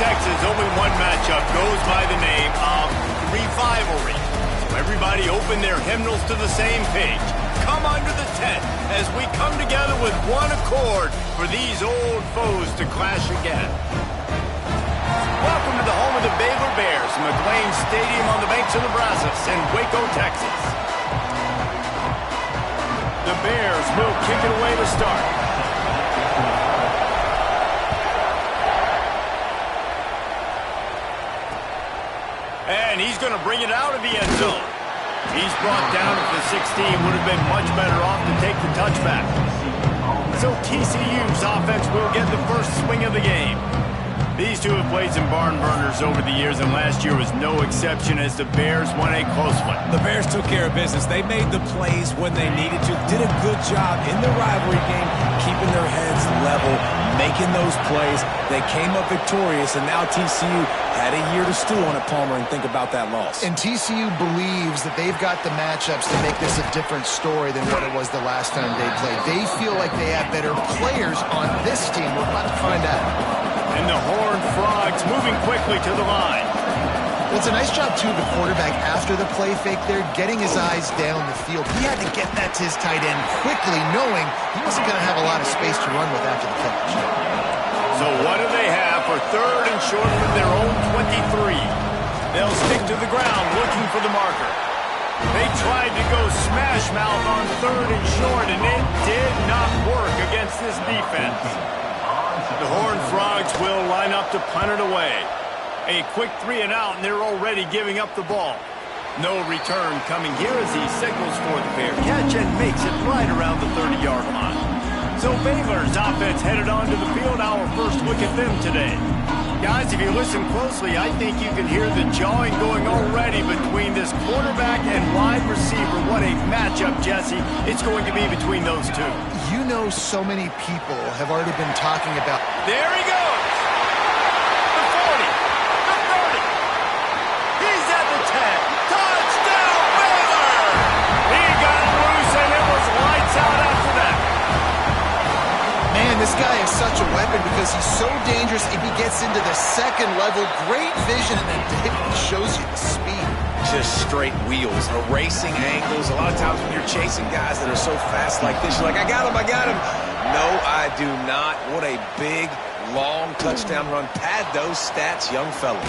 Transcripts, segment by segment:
Texas, only one matchup goes by the name of Revivalry. So everybody open their hymnals to the same page. Come under the tent as we come together with one accord for these old foes to clash again. Welcome to the home of the Baylor Bears, McLean Stadium on the banks of the Brazos in Waco, Texas. The Bears will kick it away to start. And he's going to bring it out of the end zone. He's brought down at the 16. Would have been much better off to take the touchback. So TCU's offense will get the first swing of the game. These two have played some barn burners over the years, and last year was no exception as the Bears won a close one. The Bears took care of business. They made the plays when they needed to. Did a good job in the rivalry game, keeping their heads level, making those plays. They came up victorious, and now TCU had a year to stew on it, Palmer, and think about that loss. And TCU believes that they've got the matchups to make this a different story than what it was the last time they played. They feel like they have better players on this team. We're about to find out. And the Horned Frogs moving quickly to the line. Well, it's a nice job, too, of the quarterback after the play fake there, getting his eyes down the field. He had to get that to his tight end quickly, knowing he wasn't going to have a lot of space to run with after the catch. So what do they have for third and short from their own 23? They'll stick to the ground looking for the marker. They tried to go smash mouth on third and short, and it did not work against this defense. The Horned Frogs will line up to punt it away. A quick 3 and out, and they're already giving up the ball. No return coming here as he signals for the fair catch and makes it right around the 30-yard line. So Baylor's offense headed onto the field. Our first look at them today. Guys, if you listen closely, I think you can hear the jawing going already between this quarterback and wide receiver. What a matchup, Jesse, it's going to be between those two. You know, so many people have already been talking about... There he goes! The 40, the 30. He's at the 10. Touchdown, Baylor! He got loose, and it was lights out after that. Man, this guy is such a weapon because he's so dangerous if he gets into the second level. Great vision, and then David shows you the speed. Just straight wheels, erasing angles. A lot of times when you're chasing guys that are so fast like this, you're like, I got him, I got him. No, I do not. What a big, long touchdown run. Pad those stats, young fella.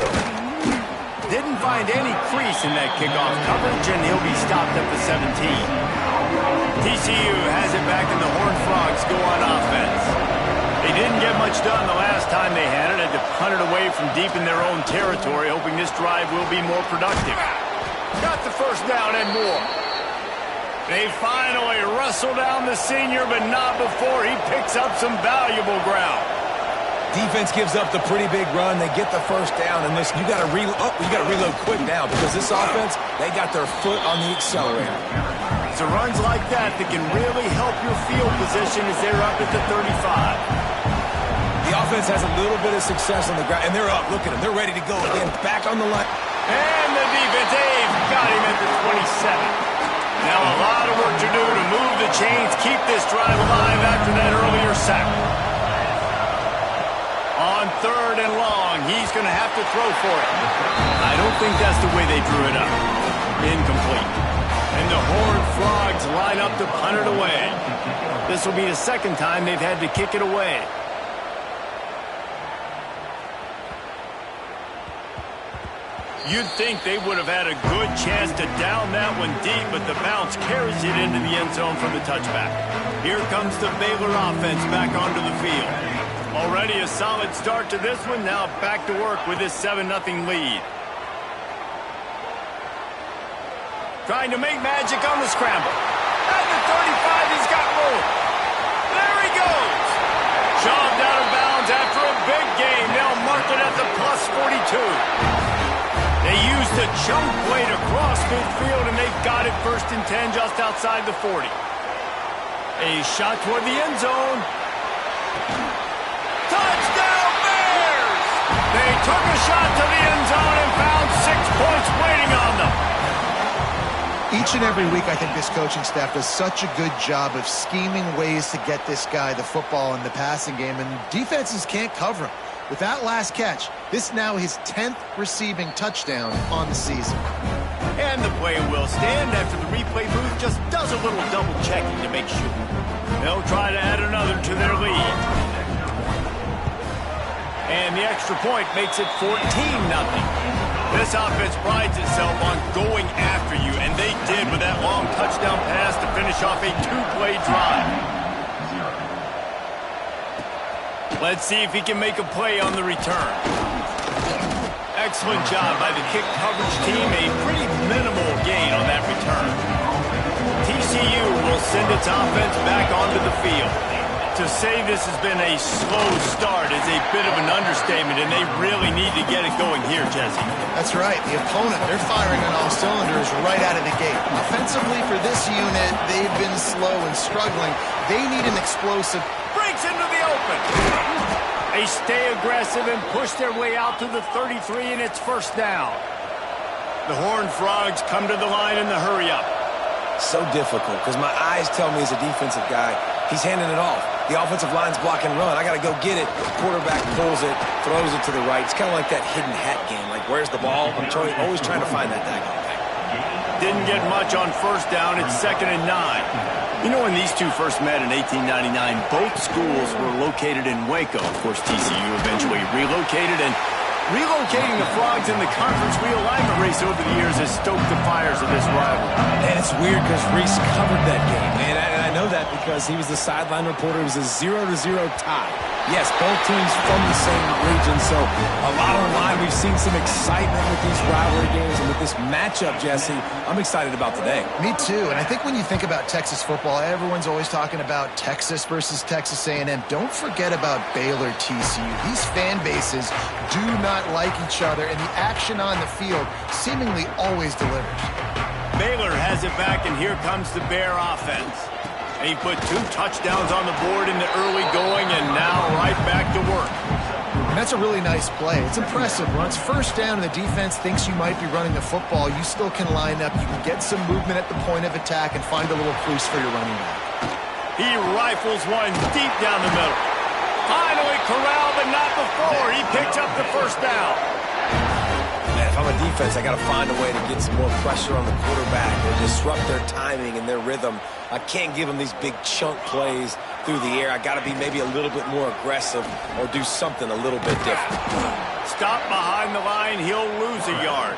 Didn't find any crease in that kickoff coverage, and he'll be stopped at the 17. TCU has it back, and the Horned Frogs go on offense. They didn't get much done the last time they had it. Had to punt it away from deep in their own territory, hoping this drive will be more productive. Got the first down and more. They finally wrestle down the senior, but not before he picks up some valuable ground. Defense gives up the pretty big run. They get the first down, and listen, you got to reload quick now because this offense, they got their foot on the accelerator. It's runs like that can really help your field position as they're up at the 35. The offense has a little bit of success on the ground, and they're up. Look at them. They're ready to go again. Back on the line. And the defense, they've got him at the 27. Now a lot of work to do to move the chains, keep this drive alive after that earlier sack. On third and long, he's going to have to throw for it. I don't think that's the way they drew it up. Incomplete. And the Horned Frogs line up to punt it away. This will be the second time they've had to kick it away. You'd think they would have had a good chance to down that one deep, but the bounce carries it into the end zone from the touchback. Here comes the Baylor offense back onto the field. Already a solid start to this one. Now back to work with this 7-0 lead. Trying to make magic on the scramble. At the 35, he's got room. There he goes. Shoved out of bounds after a big game. They'll mark it at the +42. They used a jump play to cross midfield, and they got it 1st and 10 just outside the 40. A shot toward the end zone. Touchdown, Bears! They took a shot to the end zone and found 6 points waiting on them. Each and every week, I think this coaching staff does such a good job of scheming ways to get this guy the football in the passing game, and defenses can't cover him. With that last catch, this now his 10th receiving touchdown on the season. And the play will stand after the replay booth just does a little double checking to make sure. They'll try to add another to their lead. And the extra point makes it 14-0. This offense prides itself on going after you, and they did with that long touchdown pass to finish off a two-play drive. Let's see if he can make a play on the return. Excellent job by the kick coverage team. A pretty minimal gain on that return. TCU will send its offense back onto the field. To say this has been a slow start is a bit of an understatement, and they really need to get it going here, Jesse. That's right. The opponent, they're firing on all cylinders right out of the gate. Offensively for this unit, they've been slow and struggling. They need an explosive. Breaks into the open. They stay aggressive and push their way out to the 33, and it's first down. The Horned Frogs come to the line in the hurry-up. So difficult because my eyes tell me as a defensive guy, he's handing it off. The offensive line's block and run. I got to go get it. Quarterback pulls it, throws it to the right. It's kind of like that hidden hat game. Like, where's the ball? I'm always trying to find that daggone thing. Didn't get much on first down. It's 2nd and 9. You know, when these two first met in 1899, both schools were located in Waco. Of course, TCU eventually relocated, and relocating the Frogs in the conference realignment race over the years has stoked the fires of this rivalry. And it's weird because Reese covered that game, and I know that because he was the sideline reporter. It was a 0-0 tie. Yes, both teams from the same region, so a lot on the line. We've seen some excitement with these rivalry games, and with this matchup, Jesse, I'm excited about today. Me too, and I think when you think about Texas football, everyone's always talking about Texas versus Texas A&M. Don't forget about Baylor TCU. These fan bases do not like each other, and the action on the field seemingly always delivers. Baylor has it back, and here comes the Bear offense. He put 2 touchdowns on the board in the early going, and now right back to work. And that's a really nice play. It's impressive. When it's first down and the defense thinks you might be running the football, you still can line up. You can get some movement at the point of attack and find a little crease for your running back. He rifles one deep down the middle. Finally corralled, but not before. He picks up the first down. Man, if I'm a defense, I got to find a way to get some more pressure on the quarterback or disrupt their timing and their rhythm. I can't give them these big chunk plays through the air. I got to be maybe a little bit more aggressive or do something a little bit different. Stop behind the line. He'll lose a yard.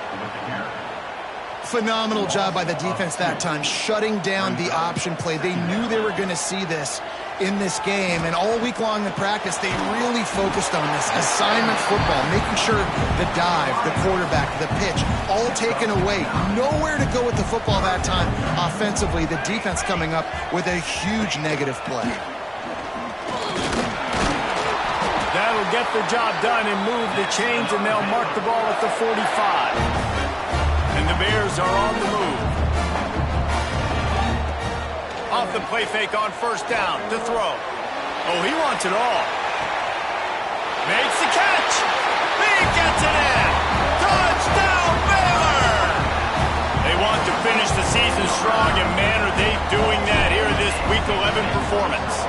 Phenomenal job by the defense that time, shutting down the option play. They knew they were going to see this in this game, and all week long in practice, they really focused on this assignment football, making sure the dive, the quarterback, the pitch, all taken away. Nowhere to go with the football that time offensively. The defense coming up with a huge negative play. That'll get the job done and move the chains, and they'll mark the ball at the 45. And the Bears are on the move. Off the play fake on first down to throw. Oh, he wants it all. Makes the catch. He gets it in. Touchdown, Baylor! They want to finish the season strong, and man, are they doing that here in this Week 11 performance.